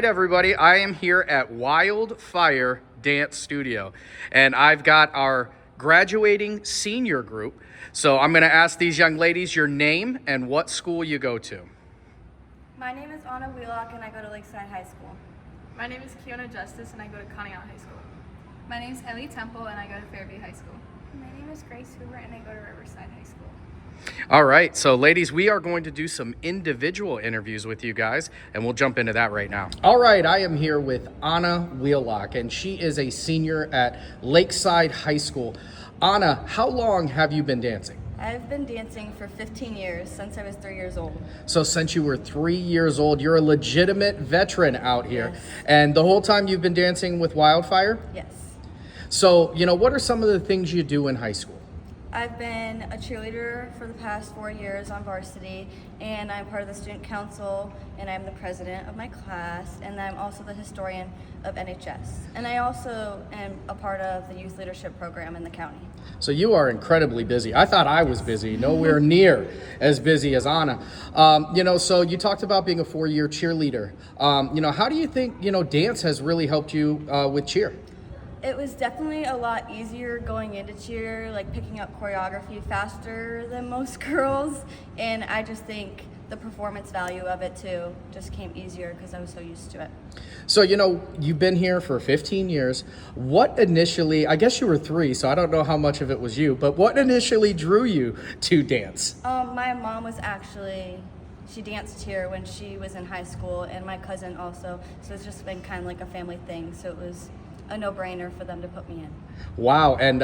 right, everybody, I am here at Wildfire Dance Studio, and I've got our graduating senior group. So I'm going to ask these young ladies your name and what school you go to. My name is Anna Wheelock and I go to Lakeside High School. My name is Kiona Justice and I go to Conneaut High School. My name is Ellie Temple and I go to Fairview High School. My name is Grace Hoover and I go to Riverside High School. All right, so ladies, we are going to do some individual interviews with you guys, and we'll jump into that right now. All right, I am here with Anna Wheelock, and she is a senior at Lakeside High School. Anna, how long have you been dancing? I've been dancing for 15 years, since I was 3 years old. So since you were 3 years old, you're a legitimate veteran out here. Yes. And the whole time you've been dancing with Wildfire? Yes. So, what are some of the things you do in high school? I've been a cheerleader for the past 4 years on varsity, and I'm part of the student council, and I'm the president of my class, and I'm also the historian of NHS. And I also am a part of the youth leadership program in the county. So you are incredibly busy. I thought I was busy, nowhere near as busy as Anna. So you talked about being a 4-year cheerleader. How do you think, dance has really helped you with cheer? It was definitely a lot easier going into cheer, like picking up choreography faster than most girls. And I just think the performance value of it too just came easier because I was so used to it. So, you've been here for 15 years. What initially, I guess you were 3, so I don't know how much of it was you, but what initially drew you to dance? My mom was she danced here when she was in high school, and my cousin also. So it's just been kind of like a family thing. So it was a no-brainer for them to put me in. Wow. And,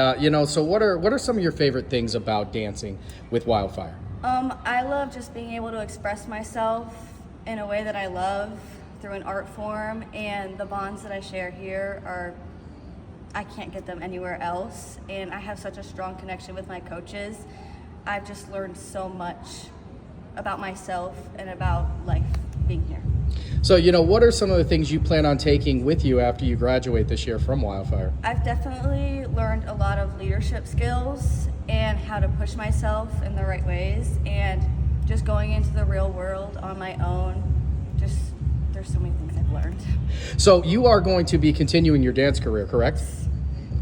so what are some of your favorite things about dancing with Wildfire? I love just being able to express myself in a way that I love through an art form, and the bonds that I share here I can't get them anywhere else. And I have such a strong connection with my coaches. I've just learned so much about myself and about life being here. So, what are some of the things you plan on taking with you after you graduate this year from Wildfire? I've definitely learned a lot of leadership skills and how to push myself in the right ways, and just going into the real world on my own. There's so many things I've learned. So you are going to be continuing your dance career, correct?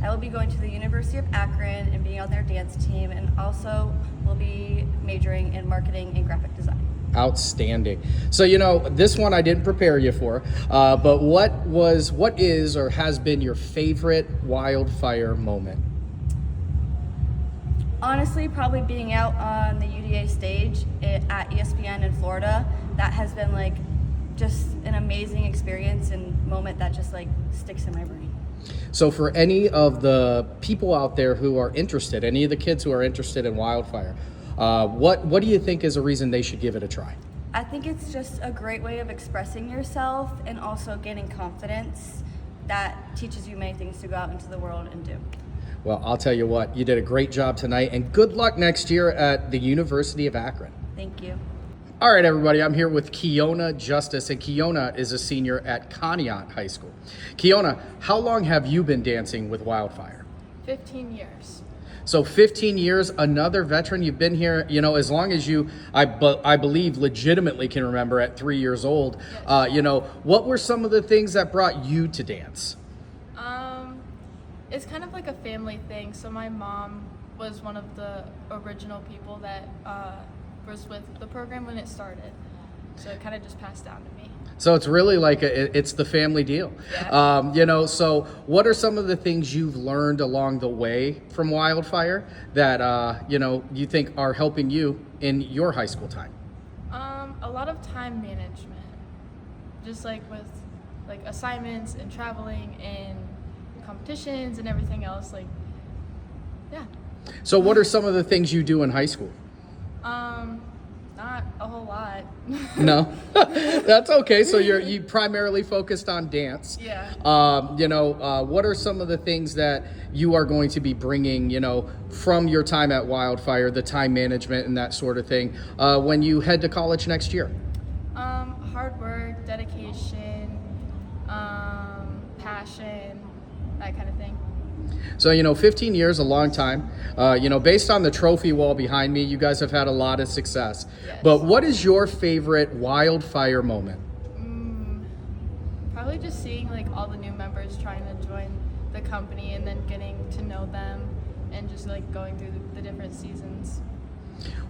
I will be going to the University of Akron and being on their dance team, and also will be majoring in marketing and graphic design. Outstanding. So, this one I didn't prepare you for, but what is or has been your favorite Wildfire moment? Honestly, probably being out on the UDA stage at ESPN in Florida. That has been just an amazing experience and moment that just sticks in my brain. So for any of the people out there who are interested, any of the kids who are interested in Wildfire, what do you think is a reason they should give it a try? I think it's just a great way of expressing yourself and also gaining confidence that teaches you many things to go out into the world and do. Well, I'll tell you what, you did a great job tonight, and good luck next year at the University of Akron. Thank you. All right, everybody, I'm here with Kiona Justice, and Kiona is a senior at Conneaut High School. Kiona, how long have you been dancing with Wildfire? 15 years. So 15 years, another veteran. You've been here, as long as you, I believe, legitimately can remember at 3 years old. Yes. What were some of the things that brought you to dance? It's kind of like a family thing. So my mom was one of the original people that was with the program when it started. So it kind of just passed down to me. So it's really it's the family deal. Yeah. So what are some of the things you've learned along the way from Wildfire that, you think are helping you in your high school time? A lot of time management, just with assignments and traveling and competitions and everything else. Yeah. So what are some of the things you do in high school? Not a whole lot. No, that's okay. So you primarily focused on dance. Yeah. What are some of the things that you are going to be bringing, from your time at Wildfire, the time management and that sort of thing, when you head to college next year? Hard work, dedication, passion, that kind of thing. So, 15 years, a long time. Based on the trophy wall behind me, you guys have had a lot of success. Yes. But what is your favorite Wildfire moment? Probably just seeing like all the new members trying to join the company and then getting to know them and just like going through the different seasons.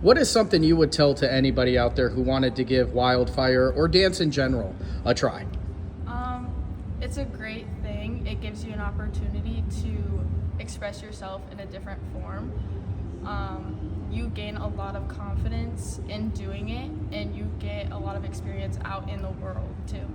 What is something you would tell to anybody out there who wanted to give Wildfire or dance in general a try? It's a great thing. It gives you an opportunity to express yourself in a different form. You gain a lot of confidence in doing it, and you get a lot of experience out in the world too.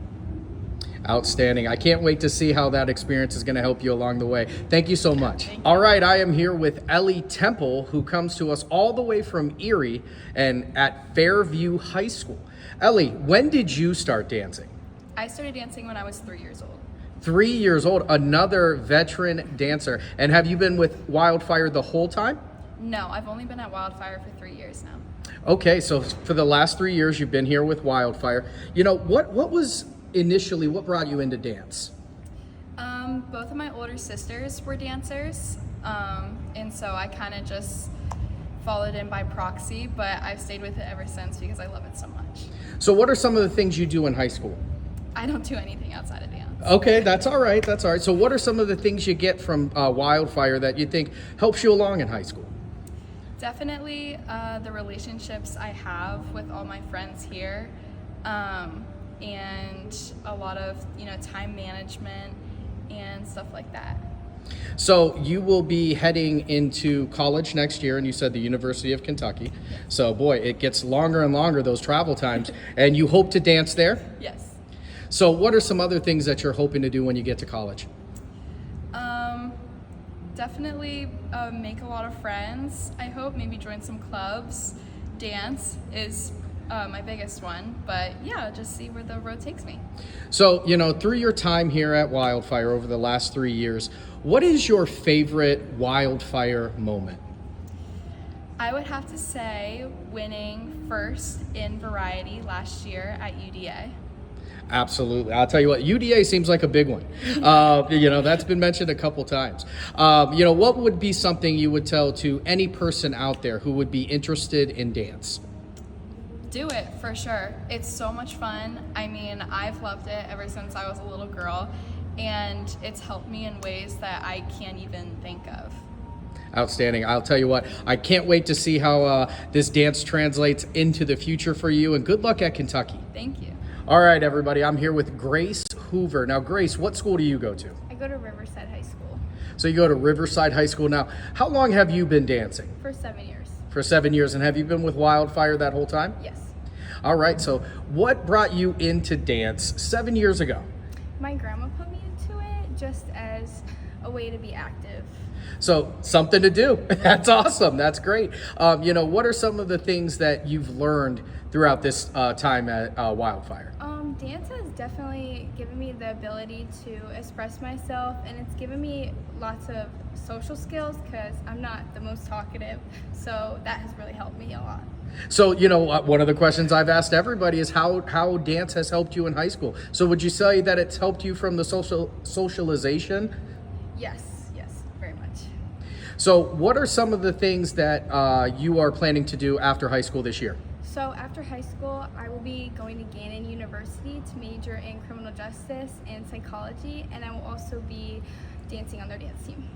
Outstanding. I can't wait to see how that experience is going to help you along the way. Thank you so much. All right, I am here with Ellie Temple, who comes to us all the way from Erie and at Fairview High School. Ellie, when did you start dancing? I started dancing when I was 3 years old. 3 years old, another veteran dancer. And have you been with Wildfire the whole time? No, I've only been at Wildfire for 3 years now. Okay, so for the last 3 years, you've been here with Wildfire. You know, what was initially, what brought you into dance? Both of my older sisters were dancers, and so I kind of just followed in by proxy, but I've stayed with it ever since because I love it so much. So what are some of the things you do in high school? I don't do anything outside of dance. Okay, that's all right. That's all right. So what are some of the things you get from Wildfire that you think helps you along in high school? Definitely the relationships I have with all my friends here, and a lot of time management and stuff like that. So you will be heading into college next year, and you said the University of Kentucky. So boy, it gets longer and longer, those travel times, and you hope to dance there? Yes. So what are some other things that you're hoping to do when you get to college? Definitely make a lot of friends. I hope maybe join some clubs. Dance is my biggest one, but yeah, just see where the road takes me. So, through your time here at Wildfire over the last 3 years, what is your favorite Wildfire moment? I would have to say winning first in variety last year at UDA. Absolutely. I'll tell you what, UDA seems like a big one. That's been mentioned a couple times. What would be something you would tell to any person out there who would be interested in dance? Do it, for sure. It's so much fun. I mean, I've loved it ever since I was a little girl, and it's helped me in ways that I can't even think of. Outstanding. I'll tell you what, I can't wait to see how this dance translates into the future for you, and good luck at Kentucky. Thank you. All right, everybody, I'm here with Grace Hoover. Now, Grace, what school do you go to? I go to Riverside High School. So you go to Riverside High School. Now, how long have you been dancing? For 7 years. For 7 years. And have you been with Wildfire that whole time? Yes. All right, so what brought you into dance 7 years ago? My grandma put me into it just as a way to be active. So something to do. That's awesome. That's great. What are some of the things that you've learned throughout this time at Wildfire? Dance has definitely given me the ability to express myself, and it's given me lots of social skills because I'm not the most talkative, so that has really helped me a lot. So, one of the questions I've asked everybody is how dance has helped you in high school. So would you say that it's helped you from the socialization? Yes, very much. So what are some of the things that you are planning to do after high school this year? So after high school, I will be going to Gannon University to major in criminal justice and psychology, and I will also be dancing on their dance team.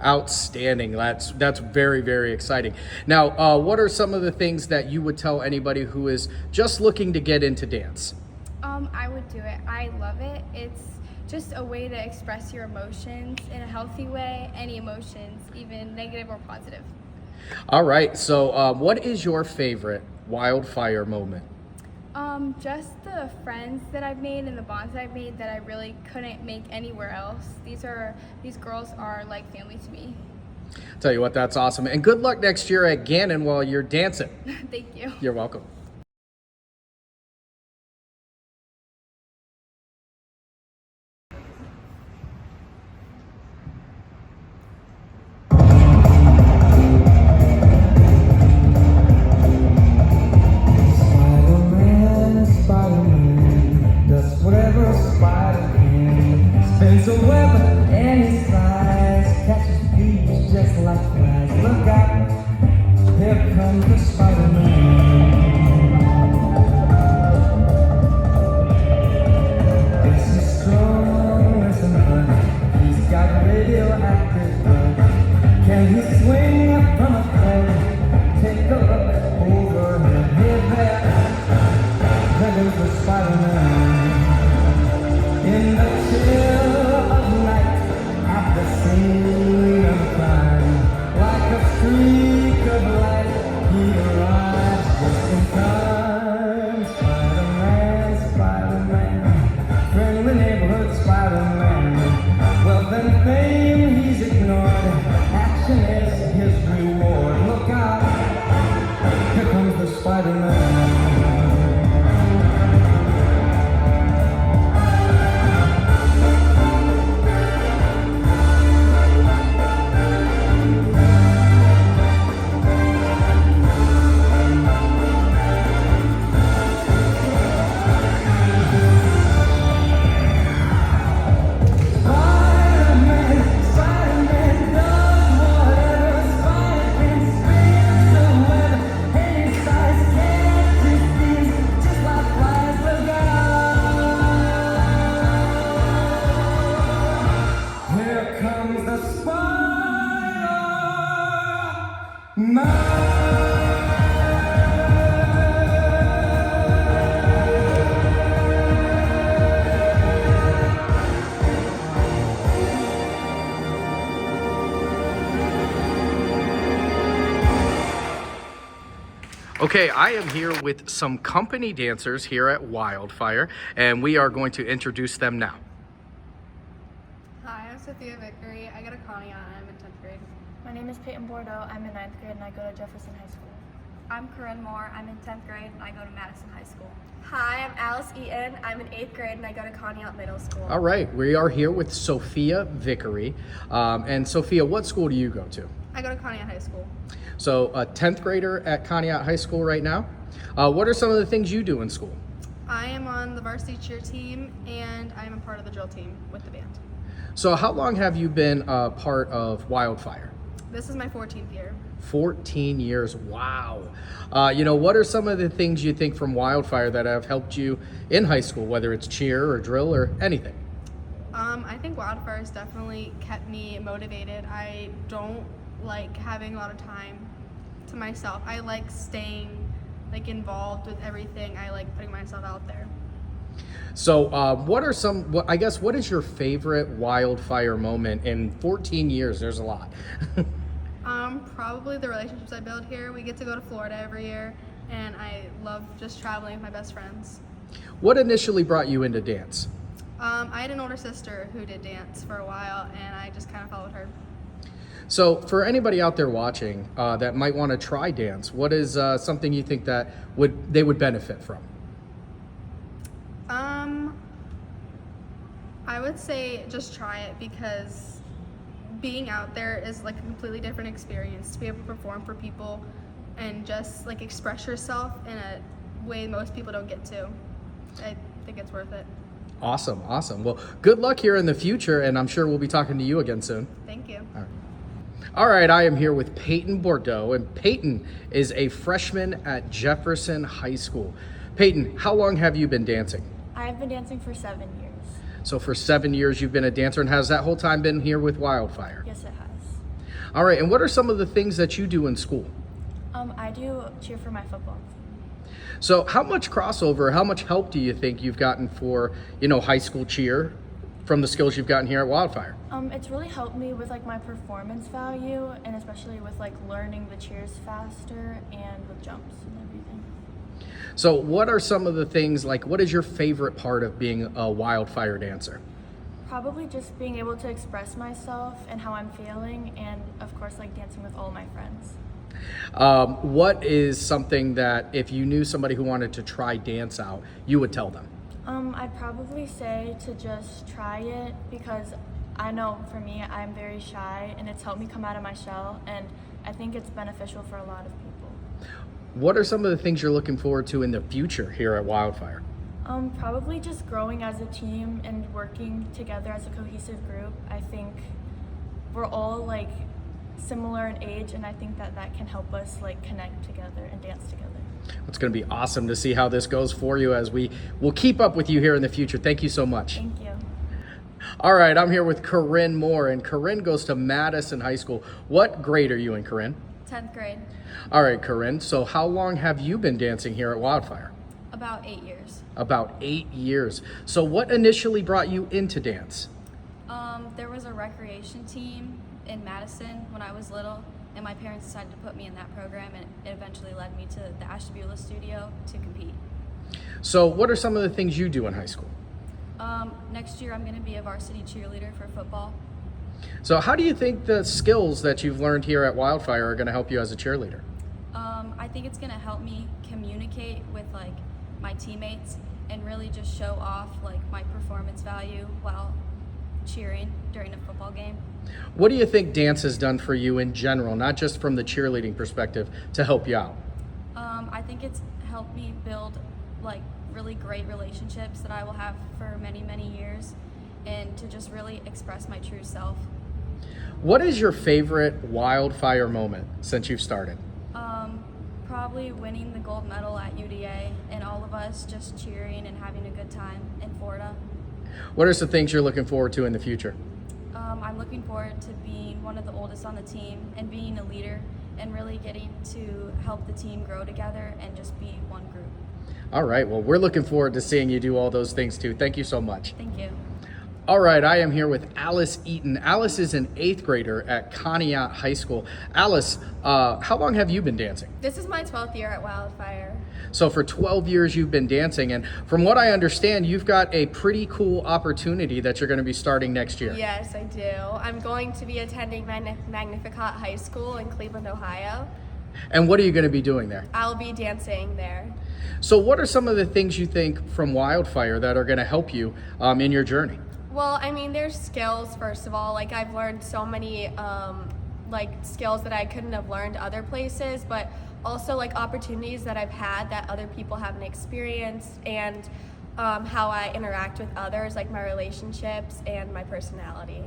Outstanding. That's very, very exciting. Now, what are some of the things that you would tell anybody who is just looking to get into dance? I would do it. I love it. It's just a way to express your emotions in a healthy way, any emotions, even negative or positive. All right. So what is your favorite Wildfire moment? Just the friends that I've made and the bonds that I've made that I really couldn't make anywhere else. These girls are like family to me. Tell you what, that's awesome. And good luck next year at Gannon while you're dancing. Thank you. You're welcome. Spins a web and his size catches thieves just like flies. Look out, here comes the Spider-Man. Spider-Man. Here comes the Spider-Man. Okay, I am here with some company dancers here at Wildfire, and we are going to introduce them now. Hi, I'm Sophia Vickery. I go to Conneaut and I'm in 10th grade. My name is Peyton Bordeaux. I'm in 9th grade and I go to Jefferson High School. I'm Corinne Moore. I'm in 10th grade and I go to Madison High School. Hi, I'm Alice Eaton. I'm in 8th grade and I go to Conneaut Middle School. All right, we are here with Sophia Vickery. And Sophia, what school do you go to? I go to Conneaut High School. So a 10th grader at Conneaut High School right now. What are some of the things you do in school? I am on the varsity cheer team and I'm a part of the drill team with the band. So how long have you been a part of Wildfire? This is my 14th year. 14 years, wow. What are some of the things you think from Wildfire that have helped you in high school, whether it's cheer or drill or anything? I think Wildfire has definitely kept me motivated. I don't like having a lot of time to myself. I like staying involved with everything. I like putting myself out there. So what is your favorite Wildfire moment in 14 years? There's a lot. Probably the relationships I build here. We get to go to Florida every year and I love just traveling with my best friends. What initially brought you into dance? I had an older sister who did dance for a while and I just kind of followed her. So for anybody out there watching that might want to try dance, what is something you think that they would benefit from? I would say just try it because being out there is like a completely different experience to be able to perform for people and just express yourself in a way most people don't get to. I think it's worth it. Awesome. Well, good luck here in the future, and I'm sure we'll be talking to you again soon. Thank you. All right, I am here with Peyton Bordeaux, and Peyton is a freshman at Jefferson High School. Peyton, how long have you been dancing? I've been dancing for 7 years. So for 7 years you've been a dancer, and has that whole time been here with Wildfire? Yes, it has. All right, and what are some of the things that you do in school? I do cheer for my football team. So how much crossover, how much help do you think you've gotten for, high school cheer from the skills you've gotten here at Wildfire? It's really helped me with my performance value and especially with learning the cheers faster and with jumps and everything. So what are some of the things, what is your favorite part of being a Wildfire dancer? Probably just being able to express myself and how I'm feeling, and of course dancing with all my friends. What is something that if you knew somebody who wanted to try dance out, you would tell them? I'd probably say to just try it because I know for me, I'm very shy and it's helped me come out of my shell, and I think it's beneficial for a lot of people. What are some of the things you're looking forward to in the future here at Wildfire? Probably just growing as a team and working together as a cohesive group. I think we're all similar in age, and I think that can help us connect together and dance together. It's going to be awesome to see how this goes for you as we will keep up with you here in the future. Thank you so much. Thank you. All right, I'm here with Corinne Moore, and Corinne goes to Madison High School. What grade are you in, Corinne? 10th grade. All right, Corinne, so how long have you been dancing here at Wildfire? About 8 years. About 8 years. So what initially brought you into dance? There was a recreation team in Madison when I was little, and my parents decided to put me in that program, and it eventually led me to the Ashtabula studio to compete. So what are some of the things you do in high school? Next year I'm going to be a varsity cheerleader for football. So how do you think the skills that you've learned here at Wildfire are going to help you as a cheerleader? I think it's gonna help me communicate with like my teammates and really just show off like my performance value while cheering during a football game. What do you think dance has done for you in general, not just from the cheerleading perspective, to help you out? I think it's helped me build like really great relationships that I will have for many, many years, and to just really express my true self. What is your favorite Wildfire moment since you've started? Probably winning the gold medal at UDA and all of us just cheering and having a good time in Florida. What are some things you're looking forward to in the future? I'm looking forward to being one of the oldest on the team and being a leader and really getting to help the team grow together and just be one group. All right, well, we're looking forward to seeing you do all those things too. Thank you so much. Thank you. All right, I am here with Alice Eaton. Alice is an 8th grader at Conneaut High School. Alice, how long have you been dancing? This is my 12th year at Wildfire. So for 12 years you've been dancing, and from what I understand, you've got a pretty cool opportunity that you're going to be starting next year. Yes, I do. I'm going to be attending Magnificat High School in Cleveland, Ohio. And what are you going to be doing there? I'll be dancing there. So what are some of the things you think from Wildfire that are going to help you in your journey? Well, I mean, there's skills, first of all. Like, I've learned so many skills that I couldn't have learned other places, but also like opportunities that I've had that other people haven't experienced, and how I interact with others, like my relationships and my personality.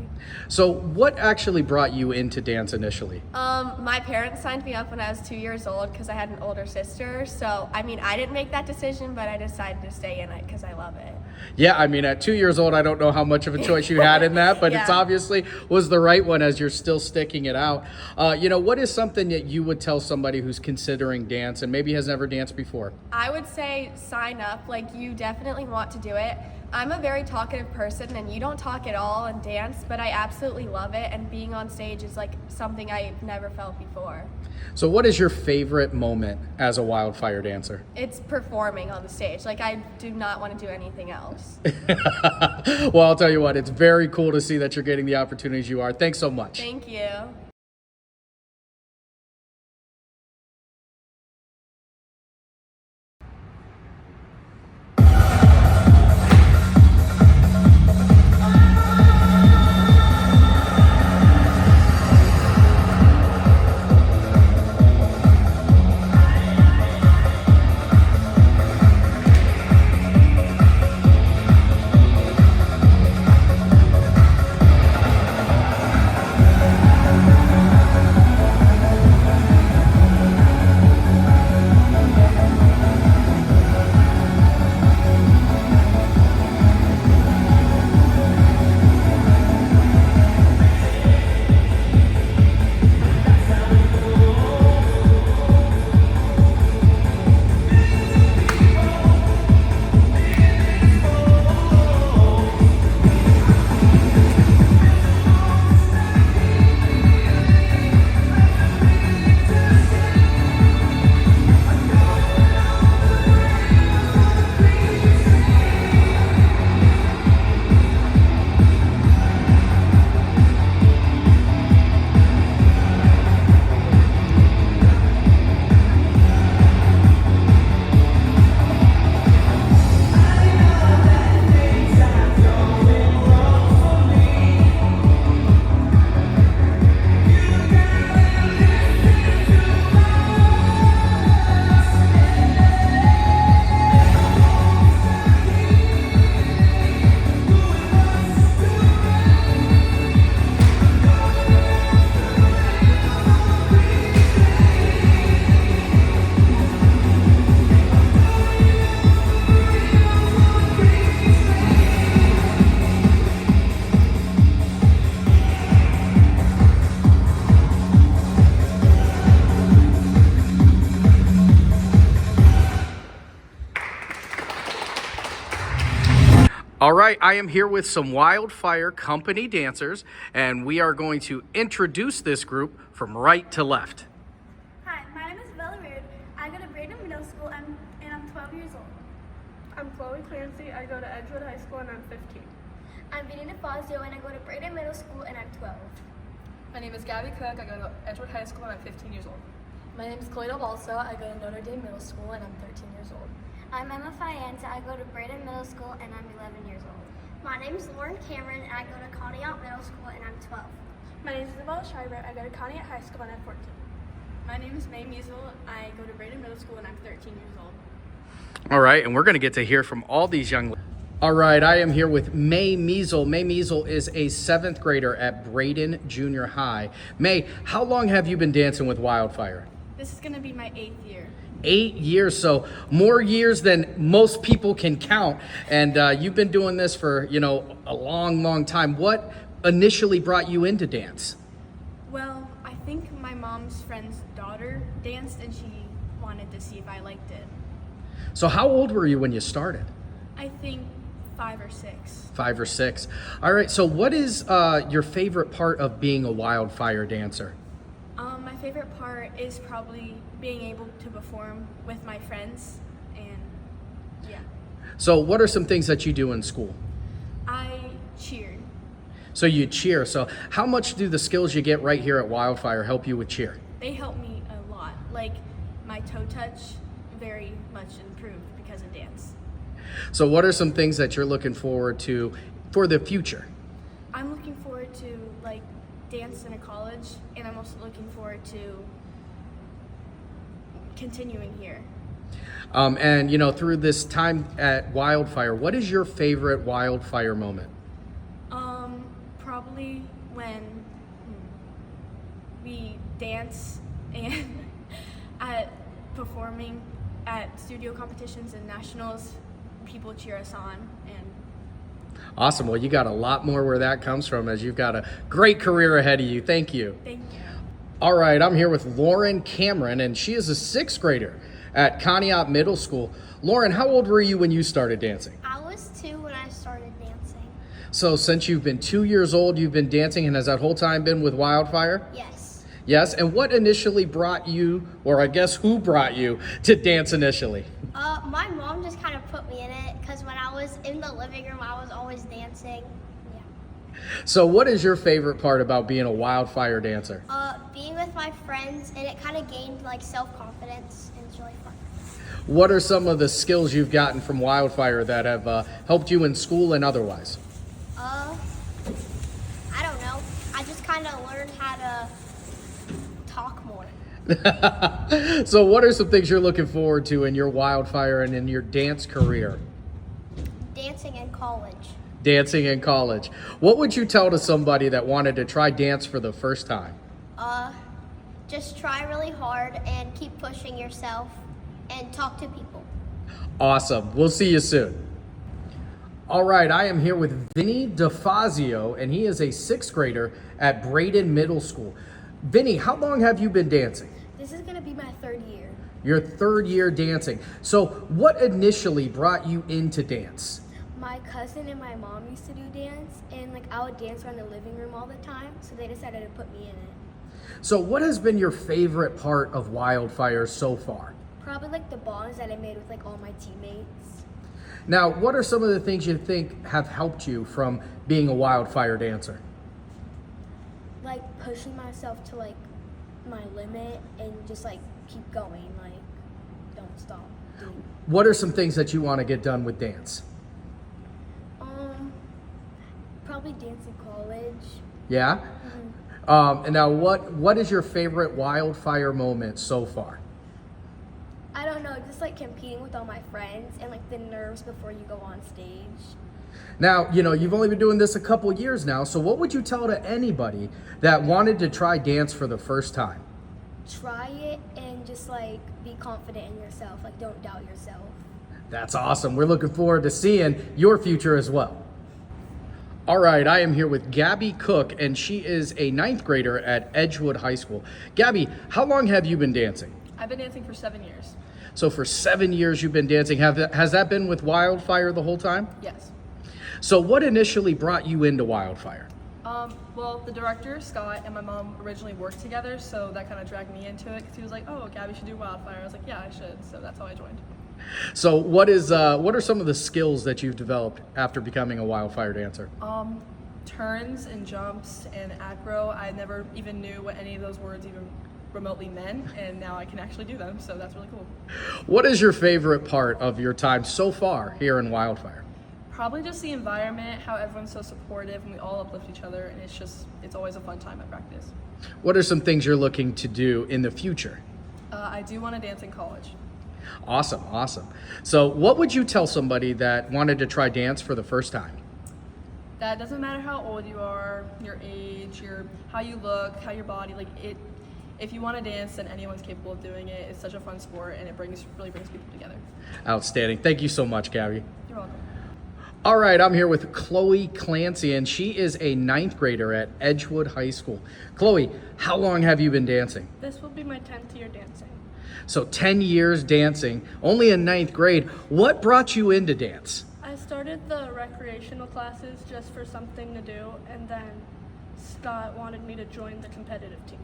So what actually brought you into dance initially? My parents signed me up when I was 2 years old because I had an older sister. So, I mean, I didn't make that decision, but I decided to stay in it because I love it. Yeah, I mean, at 2 years old, I don't know how much of a choice you had in that, but Yeah. It's obviously was the right one as you're still sticking it out. What is something that you would tell somebody who's considering dance and maybe has never danced before? I would say sign up. Like, you definitely want to do it. I'm a very talkative person, and you don't talk at all in dance, but I absolutely love it, and being on stage is like something I've never felt before. So what is your favorite moment as a Wildfire dancer? It's performing on the stage. Like, I do not want to do anything else. Well, I'll tell you what, it's very cool to see that you're getting the opportunities you are. Thanks so much. Thank you. All right, I am here with some Wildfire company dancers, and we are going to introduce this group from right to left. Hi, my name is Bella Reard. I go to Braden Middle School and I'm 12 years old. I'm Chloe Clancy. I go to Edgewood High School and I'm 15. I'm Vanina Fazio and I go to Braden Middle School and I'm 12. My name is Gabby Cook. I go to Edgewood High School and I'm 15 years old. My name is Cloyd Balsa. I go to Notre Dame Middle School and I'm 13 years old. I'm Emma Fianza. I go to Braden Middle School and I'm 11 years old. My name is Lauren Cameron and I go to Conneaut Middle School and I'm 12. My name is Isabella Schreiber. I go to Conneaut High School and I'm 14. My name is May Measle. I go to Braden Middle School and I'm 13 years old. All right, and we're going to get to hear from all these young. All right, I am here with May Measle. May Measle is a 7th grader at Braden Junior High. May, how long have you been dancing with Wildfire? This is going to be my 8th year. 8 years, so more years than most people can count. And you've been doing this for, a long time. What initially brought you into dance? Well, I think my mom's friend's daughter danced and she wanted to see if I liked it. So how old were you when you started? I think 5 or 6. 5 or 6. All right, so what is your favorite part of being a Wildfire dancer? My favorite part is probably being able to perform with my friends, and yeah. So what are some things that you do in school? I cheered. So you cheer. So how much do the skills you get right here at Wildfire help you with cheer? They help me a lot. Like my toe touch very much improved because of dance. So what are some things that you're looking forward to for the future? I'm looking forward to like dance in a college, and I'm also looking forward to continuing here. And through this time at Wildfire, what is your favorite Wildfire moment? Probably when we dance and at performing at studio competitions and nationals, people cheer us on. And awesome. Well, you got a lot more where that comes from, as you've got a great career ahead of you. Thank you. Thank you. All right, I'm here with Lauren Cameron, and she is a 6th grader at Conneaut Middle School. Lauren, how old were you when you started dancing? I was 2 when I started dancing. So since you've been 2 years old, you've been dancing, and has that whole time been with Wildfire? Yes. Yes, and what initially brought you, or I guess who brought you to dance initially? My mom just kind of put me in it because when I was in the living room, I was always dancing. Yeah. So what is your favorite part about being a Wildfire dancer? Being with my friends, and it kind of gained like self-confidence, and it's really fun. What are some of the skills you've gotten from Wildfire that have helped you in school and otherwise? I don't know. I just kind of learned how to talk more. So what are some things you're looking forward to in your Wildfire and in your dance career? Dancing in college. Dancing in college. What would you tell to somebody that wanted to try dance for the first time? Just try really hard and keep pushing yourself and talk to people. Awesome. We'll see you soon. All right, I am here with Vinny DeFazio, and he is a 6th grader at Braden Middle School. Vinny, how long have you been dancing? This is going to be my 3rd year. Your 3rd year dancing. So what initially brought you into dance? My cousin and my mom used to do dance, and like I would dance around the living room all the time, so they decided to put me in it. So what has been your favorite part of Wildfire so far? Probably like the bonds that I made with like all my teammates. Now, what are some of the things you think have helped you from being a Wildfire dancer? Like pushing myself to like my limit and just like keep going, like don't stop. What are some things that you want to get done with dance? Probably dance in college. Yeah? Mm-hmm. And now what is your favorite Wildfire moment so far? I don't know, just like competing with all my friends and like the nerves before you go on stage. Now, you've only been doing this a couple years now, so what would you tell to anybody that wanted to try dance for the first time? Try it and just like be confident in yourself, like don't doubt yourself. That's awesome. We're looking forward to seeing your future as well. All right, I am here with Gabby Cook, and she is a 9th grader at Edgewood High School. Gabby, how long have you been dancing? I've been dancing for 7 years. So for 7 years you've been dancing. Has that been with Wildfire the whole time? Yes. So what initially brought you into Wildfire? Well, the director, Scott, and my mom originally worked together, so that kind of dragged me into it, because he was like, oh, Gabby should do Wildfire. I was like, yeah, I should, so that's how I joined. So what are some of the skills that you've developed after becoming a Wildfire dancer? Turns and jumps and acro. I never even knew what any of those words even remotely men, and now I can actually do them, so that's really cool. What is your favorite part of your time so far here in Wildfire? Probably just the environment, how everyone's so supportive and we all uplift each other, and it's always a fun time at practice. What are some things you're looking to do in the future? I do want to dance in college. Awesome, awesome. So what would you tell somebody that wanted to try dance for the first time? That doesn't matter how old you are, your age, how you look, how your body, if you want to dance, then anyone's capable of doing it. It's such a fun sport, and it really brings people together. Outstanding. Thank you so much, Gabby. You're welcome. All right, I'm here with Chloe Clancy, and she is a 9th grader at Edgewood High School. Chloe, how long have you been dancing? This will be my 10th year dancing. So 10 years dancing, only in 9th grade. What brought you into dance? I started the recreational classes just for something to do, and then Scott wanted me to join the competitive team.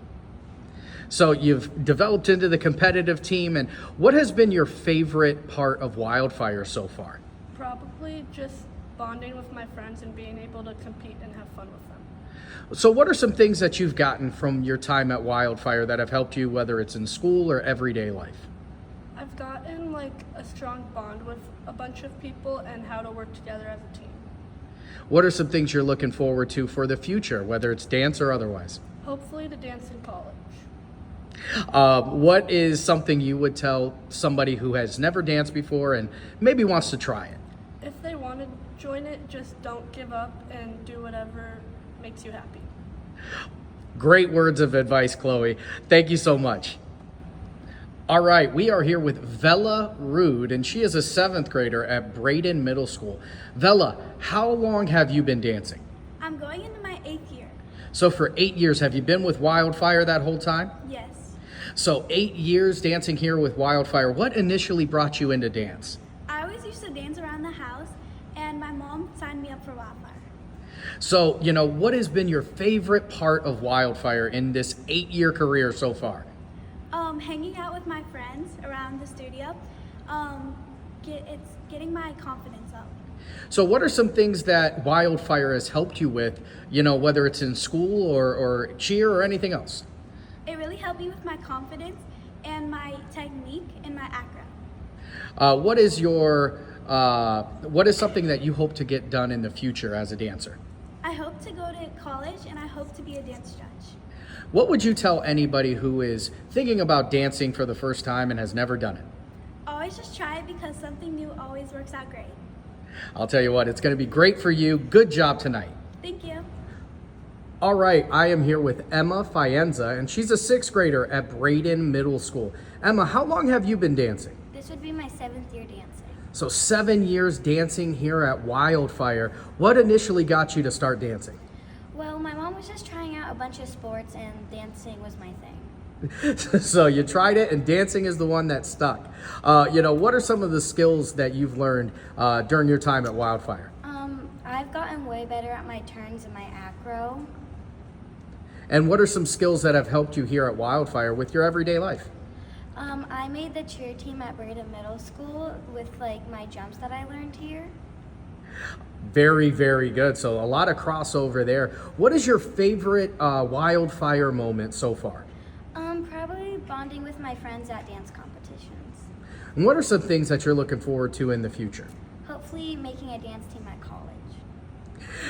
So you've developed into the competitive team, and what has been your favorite part of Wildfire so far? Probably just bonding with my friends and being able to compete and have fun with them. So what are some things that you've gotten from your time at Wildfire that have helped you, whether it's in school or everyday life? I've gotten a strong bond with a bunch of people and how to work together as a team. What are some things you're looking forward to for the future, whether it's dance or otherwise? Hopefully to dance in college. What is something you would tell somebody who has never danced before and maybe wants to try it? If they want to join it, just don't give up and do whatever makes you happy. Great words of advice, Chloe. Thank you so much. All right, we are here with Vella Rude, and she is a 7th grader at Braden Middle School. Vella, how long have you been dancing? I'm going into my 8th year. So for 8 years, have you been with Wildfire that whole time? Yes. So 8 years dancing here with Wildfire. What initially brought you into dance? I always used to dance around the house, and my mom signed me up for Wildfire. So, what has been your favorite part of Wildfire in this 8-year career so far? Hanging out with my friends around the studio. It's getting my confidence up. So what are some things that Wildfire has helped you with, whether it's in school or cheer or anything else? It really helped me with my confidence and my technique and my acro. What is something that you hope to get done in the future as a dancer? I hope to go to college, and I hope to be a dance judge. What would you tell anybody who is thinking about dancing for the first time and has never done it? Always just try it, because something new always works out great. I'll tell you what, it's going to be great for you. Good job tonight. Thank you. All right, I am here with Emma Fienza, and she's a 6th grader at Braden Middle School. Emma, how long have you been dancing? This would be my 7th year dancing. So 7 years dancing here at Wildfire. What initially got you to start dancing? Well, my mom was just trying out a bunch of sports, and dancing was my thing. So you tried it, and dancing is the one that stuck. What are some of the skills that you've learned during your time at Wildfire? I've gotten way better at my turns and my acro. And what are some skills that have helped you here at Wildfire with your everyday life? I made the cheer team at Braden Middle School with my jumps that I learned here. Very, very good. So a lot of crossover there. What is your favorite Wildfire moment so far? Probably bonding with my friends at dance competitions. And what are some things that you're looking forward to in the future? Hopefully making a dance team at college.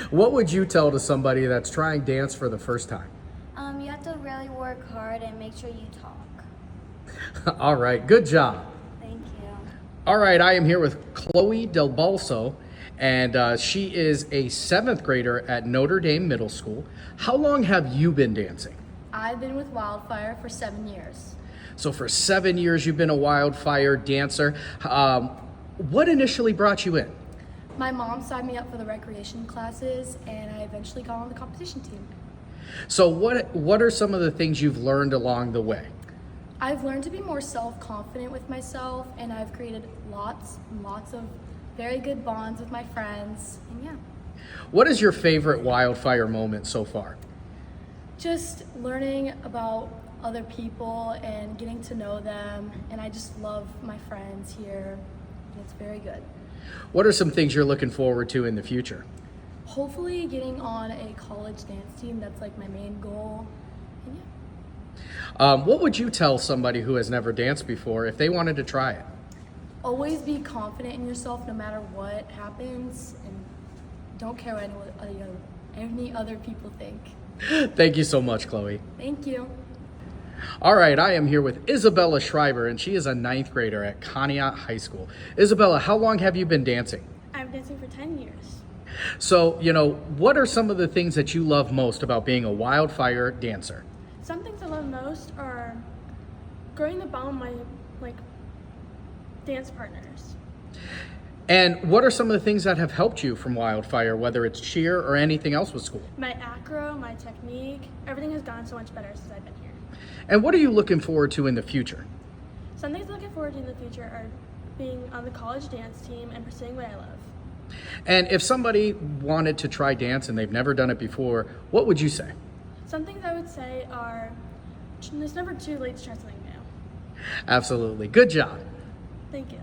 What would you tell to somebody that's trying dance for the first time? You have to really work hard and make sure you talk. All right, good job. Thank you. All right, I am here with Chloe Del Balso, and she is a 7th grader at Notre Dame Middle School. How long have you been dancing? I've been with Wildfire for 7 years. So for 7 years, you've been a Wildfire dancer. What initially brought you in? My mom signed me up for the recreation classes, and I eventually got on the competition team. So what are some of the things you've learned along the way? I've learned to be more self-confident with myself, and I've created lots and lots of very good bonds with my friends, and yeah. What is your favorite Wildfire moment so far? Just learning about other people and getting to know them, and I just love my friends here, and it's very good. What are some things you're looking forward to in the future? Hopefully getting on a college dance team. That's my main goal. And yeah. What would you tell somebody who has never danced before if they wanted to try it? Always be confident in yourself no matter what happens, and don't care what any other people think. Thank you so much, Chloe. Thank you. All right, I am here with Isabella Schreiber, and she is a 9th grader at Conneaut High School. Isabella, how long have you been dancing? I've been dancing for 10 years. So, what are some of the things that you love most about being a Wildfire dancer? Some things I love most are growing the bond with my dance partners. And what are some of the things that have helped you from Wildfire, whether it's cheer or anything else with school? My acro, my technique, everything has gotten so much better since I've been here. And what are you looking forward to in the future? Some things I'm looking forward to in the future are being on the college dance team and pursuing what I love. And if somebody wanted to try dance and they've never done it before, what would you say? Some things I would say are, it's never too late to try something new. Absolutely. Good job. Thank you.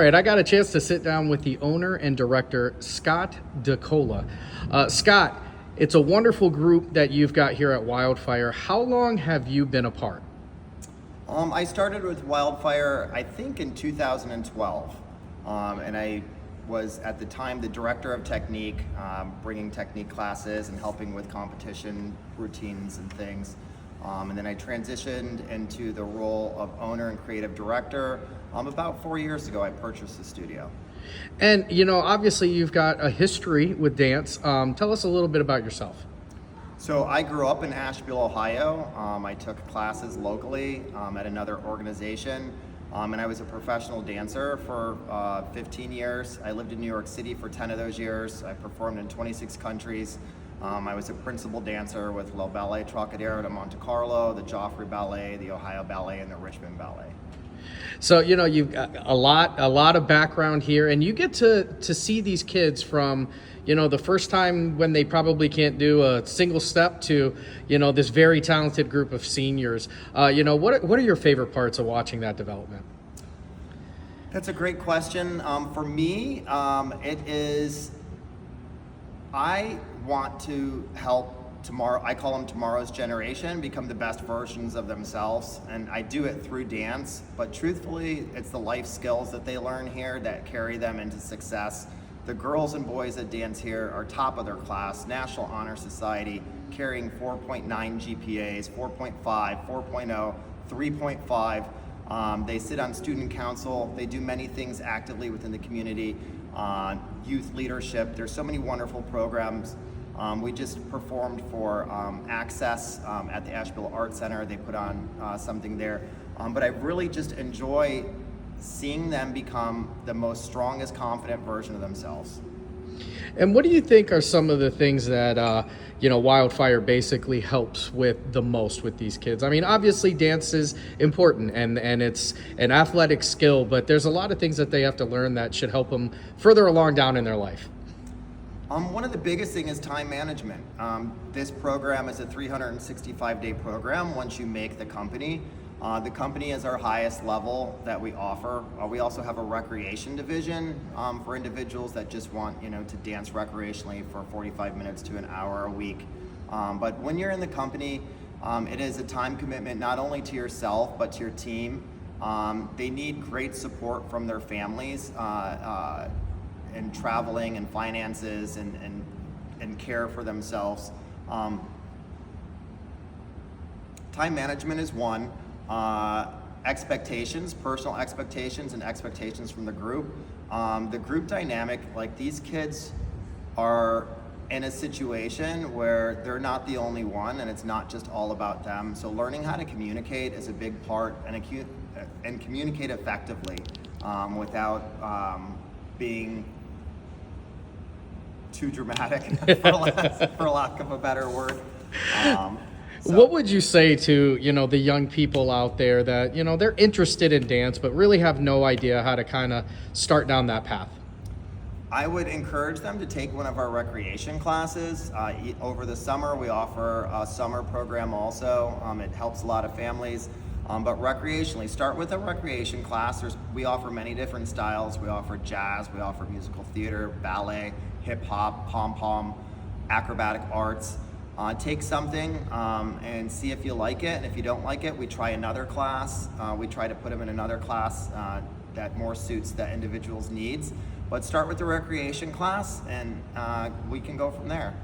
right, I got a chance to sit down with the owner and director, Scott DeCola. Scott, it's a wonderful group that you've got here at Wildfire. How long have you been a part? I started with Wildfire, I think in 2012, and I was at the time the director of technique, bringing technique classes and helping with competition routines and things. And then I transitioned into the role of owner and creative director. About 4 years ago, I purchased the studio. And, you know, obviously you've got a history with dance. Tell us a little bit about yourself. So I grew up in Ashtabula, Ohio. I took classes locally at another organization, and I was a professional dancer for 15 years. I lived in New York City for 10 of those years. I performed in 26 countries. I was a principal dancer with La Ballet Trocadero de Monte Carlo, the Joffrey Ballet, the Ohio Ballet, and the Richmond Ballet. So, you know, you've got a lot of background here, and you get to see these kids from, you know, the first time when they probably can't do a single step to, you know, this very talented group of seniors. You know, what are your favorite parts of watching that development? That's a great question. For me, it is, I want to help tomorrow, I call them tomorrow's generation, become the best versions of themselves. And I do it through dance, but truthfully, it's the life skills that they learn here that carry them into success. The girls and boys that dance here are top of their class, National Honor Society, carrying 4.9 GPAs, 4.5, 4.0, 3.5. They sit on student council. They do many things actively within the community, youth leadership. There's so many wonderful programs. We just performed for Access at the Ashtabula Art Center. They put on something there. But I really just enjoy seeing them become the most strongest, confident version of themselves. And what do you think are some of the things that, you know, Wildfire basically helps with the most with these kids? I mean, obviously dance is important and it's an athletic skill, but there's a lot of things that they have to learn that should help them further along down in their life. One of the biggest thing is time management. This program is a 365-day program once you make the company. The company is our highest level that we offer. We also have a recreation division for individuals that just want, you know, to dance recreationally for 45 minutes to an hour a week. But when you're in the company, it is a time commitment not only to yourself but to your team. They need great support from their families in traveling and finances and care for themselves. Time management is one. Expectations, personal expectations, and expectations from the group. The group dynamic, like these kids are in a situation where they're not the only one and it's not just all about them. So learning how to communicate is a big part, and communicate effectively without being too dramatic, for lack of a better word. What would you say to, you know, the young people out there that, you know, they're interested in dance but really have no idea how to kind of start down that path? I would encourage them to take one of our recreation classes. Over the summer, we offer a summer program also. It helps a lot of families. But recreationally, start with a recreation class. We offer many different styles. We offer jazz, we offer musical theater, ballet, hip hop, pom-pom, acrobatic arts. Take something and see if you like it. And if you don't like it, we try another class. We try to put them in another class that more suits the individual's needs. But start with the recreation class and we can go from there.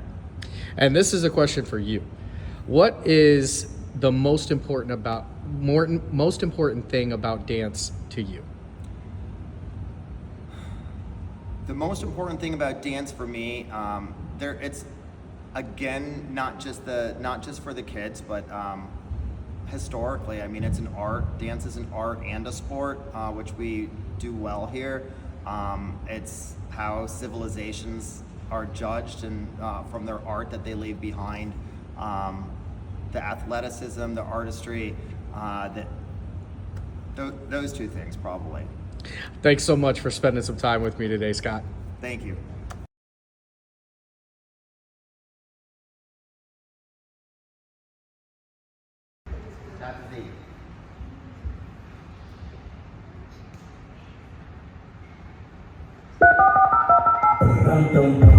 And this is a question for you. What is the most important thing about dance to you? The most important thing about dance for me, it's again not just for the kids, but historically, I mean, it's an art. Dance is an art and a sport, which we do well here. It's how civilizations are judged and from their art that they leave behind. The athleticism, the artistry, those two things probably. Thanks so much for spending some time with me today, Scott. Thank you. That's the